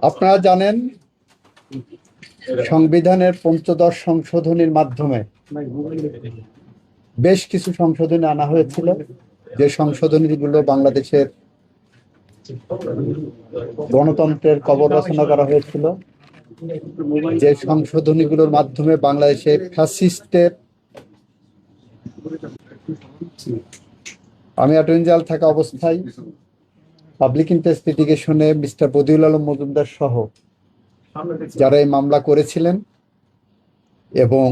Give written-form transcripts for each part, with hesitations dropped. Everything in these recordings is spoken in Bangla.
আপনারা জানেন সংবিধানের পঞ্চদশ সংশোধনীর মাধ্যমে বেশ কিছু সংশোধনী আনা হয়েছিল, যে সংশোধনীগুলো বাংলাদেশের গণতন্ত্রের কবর রচনা করা হয়েছিল, যে সংশোধনীগুলোর মাধ্যমে বাংলাদেশে ফ্যাসিস্টের আমি অ্যাটর্নি জেনারেল থাকা অবস্থায় পাবলিক ইন্টারেস্ট লিটিগেশনে মিস্টার বদিউল আলম মজুমদার সহ যারা এই মামলা করেছিলেন এবং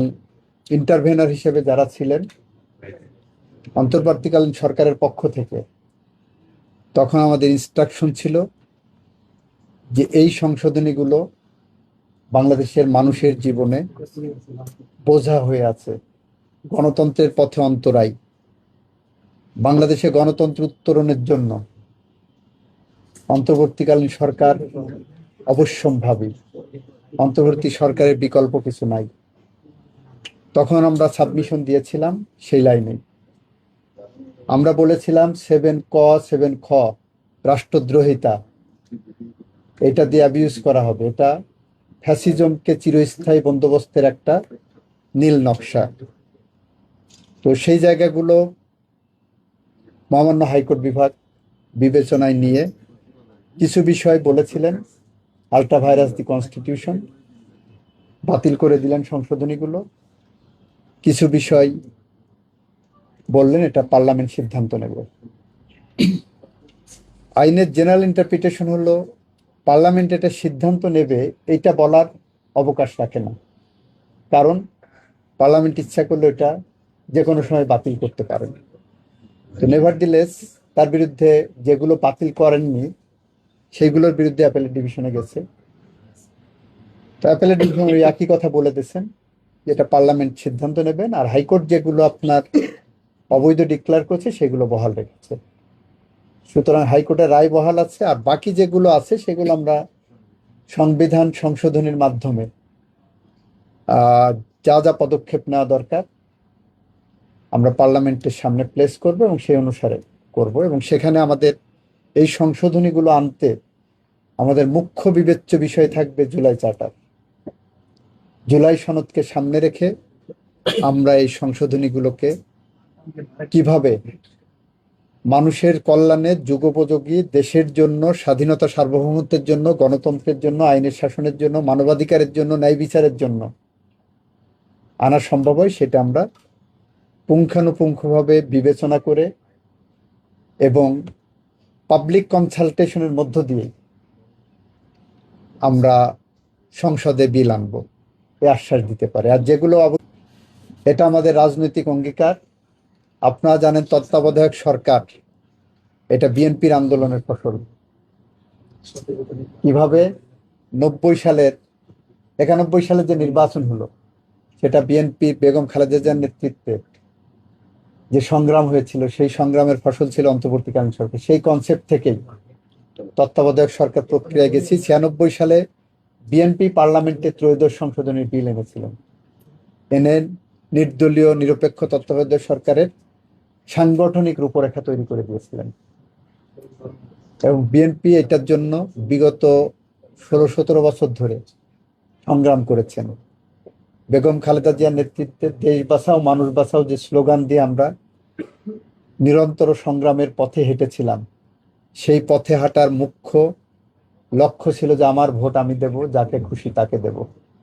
ইন্টারভেনার হিসেবে যারা ছিলেন অন্তর্বর্তীকালীন সরকারের পক্ষ থেকে, তখন আমাদের ইনস্ট্রাকশন ছিল যে এই সংশোধনীগুলো বাংলাদেশের মানুষের জীবনে বোঝা হয়ে আছে, গণতন্ত্রের পথে অন্তরায়, বাংলাদেশে গণতন্ত্র উত্তরণের জন্য অন্তর্বর্তীকালীন সরকার অবশ্যম্ভাবী, অন্তর্বর্তী সরকারের বিকল্প কিছু নাই। তখন আমরা সাবমিশন দিয়েছিলাম সেই লাইনে। আমরা বলেছিলাম 7 ক 7 খ রাষ্ট্রদ্রোহিতা, এটা দিয়ে অ্যাবিউজ করা হবে, এটা ফ্যাসিজমকে চিরস্থায়ী বন্দোবস্তের একটা নীল নকশা। তো সেই জায়গাগুলো মহামান্য হাইকোর্ট বিভাগ বিবেচনায় নিয়ে কিছু বিষয় বলেছিলেন, আল্ট্রা ভাইরাস দি কনস্টিটিউশন, বাতিল করে দিলেন সংশোধনীগুলো। কিছু বিষয় বললেন এটা পার্লামেন্ট সিদ্ধান্ত নেবে। আইনের জেনারেল ইন্টারপ্রিটেশন হলো পার্লামেন্ট এটা সিদ্ধান্ত নেবে, এইটা বলার অবকাশ রাখে না, কারণ পার্লামেন্ট ইচ্ছা করলে এটা যে কোনো সময় বাতিল করতে পারেন। তো নেভারদিলেস তার বিরুদ্ধে যেগুলো বাতিল করেননি সেইগুলোর বিরুদ্ধে অ্যাপেলেট ডিভিশনে গেছে। তো অ্যাপেলেট ডিভিশন ওই একই কথা বলে দিয়েছেন, যেটা পার্লামেন্ট সিদ্ধান্ত নেবেন, আর হাইকোর্ট যেগুলো আপনার অবৈধ ডিক্লেয়ার করছে সেগুলো বহাল রেখেছে। সুতরাং হাইকোর্টের রায় বহাল আছে, আর বাকি যেগুলো আছে সেগুলো আমরা সংবিধান সংশোধনের মাধ্যমে যা যা পদক্ষেপ নেওয়া দরকার আমরা পার্লামেন্টের সামনে প্লেস করব এবং সেই অনুসারে করব। এবং সেখানে আমাদের এই সংশোধনীগুলো আনতে আমাদের মুখ্য বিবেচ্য বিষয় থাকবে জুলাই চার্টার। জুলাই সনদকে সামনে রেখে আমরা এই সংশোধনীগুলোকে কিভাবে মানুষের কল্যাণে, যুগোপযোগী, দেশের জন্য, স্বাধীনতা সার্বভৌমত্বের জন্য, গণতন্ত্রের জন্য, আইনের শাসনের জন্য, মানবাধিকারের জন্য, ন্যায় বিচারের জন্য আনা সম্ভব হয়, সেটা আমরা পুঙ্খানুপুঙ্খভাবে বিবেচনা করে এবং পাবলিক কনসালটেশনের মধ্য দিয়ে আমরা সংসদে বিল আনব, এ আশ্বাস দিতে পারে। আর যেগুলো এটা আমাদের রাজনৈতিক অঙ্গীকার। আপনারা জানেন তত্ত্বাবধায়ক সরকার এটা বিএনপির আন্দোলনের ফসল। কিভাবে 91 সালের যে নির্বাচন হলো সেটা বিএনপি বেগম খালেদা জিয়ার নেতৃত্বে যে সংগ্রাম হয়েছিল সেই সংগ্রামের ফসল ছিল অন্তর্বর্তীকালীন সরকার। সেই কনসেপ্ট থেকেই তত্ত্বাবধায়ক সরকার প্রক্রিয়ায় গেছি। 96 সালে বিএনপি পার্লামেন্টে ত্রয়োদশ সংশোধনীর বিল এনেছিলেন, এনে নির্দলীয় নিরপেক্ষ তত্ত্বাবধায়ক সরকারের সাংগঠনিক রূপরেখা তৈরি করে দিয়েছিলেন। এবং বিএনপি এটার জন্য বিগত 16-17 বছর ধরে সংগ্রাম করেছেন। বেগম খালেদা জিয়ার নেতৃত্বে দেশ বাঁচাও মানুষ বাঁচাও যে স্লোগান দিয়ে আমরা নিরন্তর সংগ্রামের পথে হেঁটেছিলাম, সেই পথে হাঁটার মুখ্য লক্ষ্য ছিল যে আমার ভোট আমি দেব, যাকে খুশি তাকে দেব।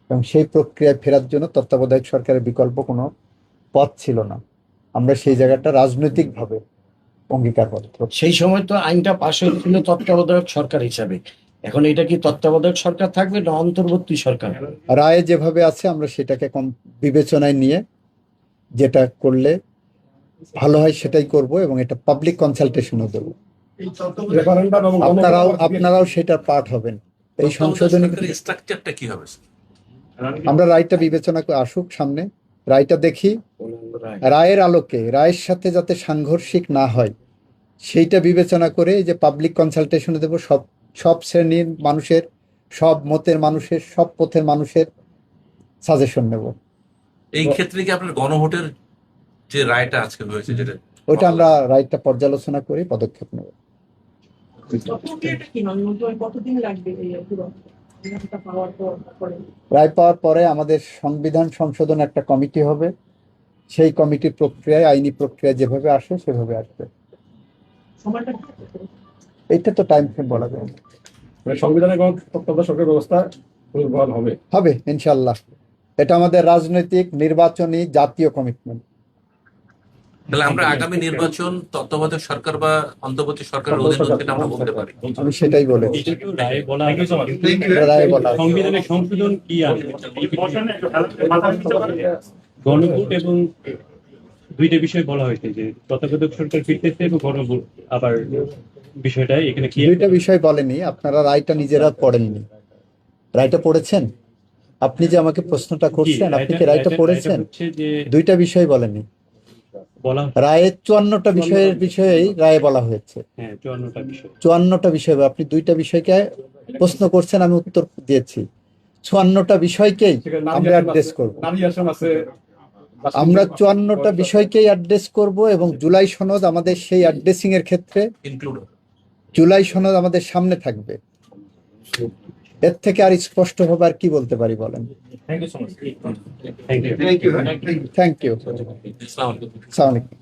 এবং সেই প্রক্রিয়ায় ফেরার জন্য তত্ত্বাবধায়ক সরকারের বিকল্প কোনো পথ ছিল না। আমরা সেই জায়গাটা রাজনৈতিকভাবে অঙ্গীকারবদ্ধ। সেই সময় তো আইনটা পাশ হয়েছিল তত্ত্বাবধায়ক সরকার হিসাবে, এখন এটা কি তত্ত্বাবধায়ক সরকার থাকবে না অন্তর্বর্তী সরকার? রায়ে যেভাবে আছে আমরা সেটাকে বিবেচনায় নিয়ে যেটা করলে ভালো হয় সেটাই করব, এবং এটা পাবলিক কনসালটেশনও দেবো। আপনারাও সেটার পার্ট হবেন। এই সংশোধনী স্ট্রাকচারটা কি হবে? আমরা রায়টা বিবেচনা করে আসুক সামনে, রায়টা দেখি, রায়ের আলোকে রায়ের সাথে যাতে সাংঘর্ষিক না হয় সেইটা বিবেচনা করে যে পাবলিক কনসালটেশনে দেবো, সব সব শ্রেণীর মানুষের, সব মতের মানুষের, সব পথের মানুষের সাজেশন নেব। এই ক্ষেত্রে কি আপনার গণভোটের যে রায়টা আজকে হয়েছে যেটা ওইটা আমরা রায়টা পর্যালোচনা করে পদক্ষেপ নেব। প্রক্রিয়াটা কি মানে কতদিন লাগবে এই পুরো রায়টা পাওয়ার পরে? রায় পাওয়ার পরে আমাদের সংবিধান সংশোধন একটা কমিটি হবে, সেই কমিটির প্রক্রিয়ায় আইনি প্রক্রিয়া যেভাবে আসে সেভাবে আসবে। সময়টা এইটা তো টাইম ফ্রেম বলা যায় না। মানে সংবিধানের কোনো তত্ত্বাবধায়ক সরকার ব্যবস্থা পুনর্বহাল হবে? হবে ইনশাল্লাহ, এটা আমাদের রাজনৈতিক নির্বাচনী জাতীয় কমিটমেন্ট। তাহলে আমরা আগামী নির্বাচন তত্ত্বাবধায়ক সরকার বা অন্তর্বর্তী সরকারের অধীনে সেটা আমরা বলতে পারি। আমি সেটাই বলেছি, এটাকেও রায়ে বলা Thank you so much. রায়ে বলা আছে। সংবিধানের সংশোধন কি আসবে গণভোট এবং দুইটা বিষয় বলা হয়েছে যে তত্ত্বাবধায়ক সরকার ফিরতেছে এবং গণভোট আবার বিষয়টা এখানে কি দুইটা বিষয় বলেনি, আপনারা রায়টা নিজেরা পড়েননি। রায়টা পড়েছেন? আপনি যে আমাকে প্রশ্নটা করছেন, আপনি কি রায়টা পড়েছেন? হচ্ছে যে দুইটা বিষয় বলেনি, বলা রায়ের 54টা বিষয়ের বিষয়েই রায়ে বলা হয়েছে। হ্যাঁ 54টা বিষয় 54টা বিষয়, আপনি দুইটা বিষয়কে প্রশ্ন করছেন, আমি উত্তর দিয়েছি। 54টা বিষয়কেই সেখানে নারী আমরা আশ্রম অ্যাড্রেস আছে, করব। নারী আশ্রম আছে, আমরা 54টা বিষয়কেই অ্যাড্রেস করব এবং জুলাই সনদ আমাদের সেই অ্যাড্রেসিং এর ক্ষেত্রে, ইনক্লুড জুলাই সনদ আমাদের সামনে থাকবে। এর থেকে আর স্পষ্ট হবে আর কি বলতে পারি বলেন? Thank you thank you. ইসলাম সালাম আলাইকুম।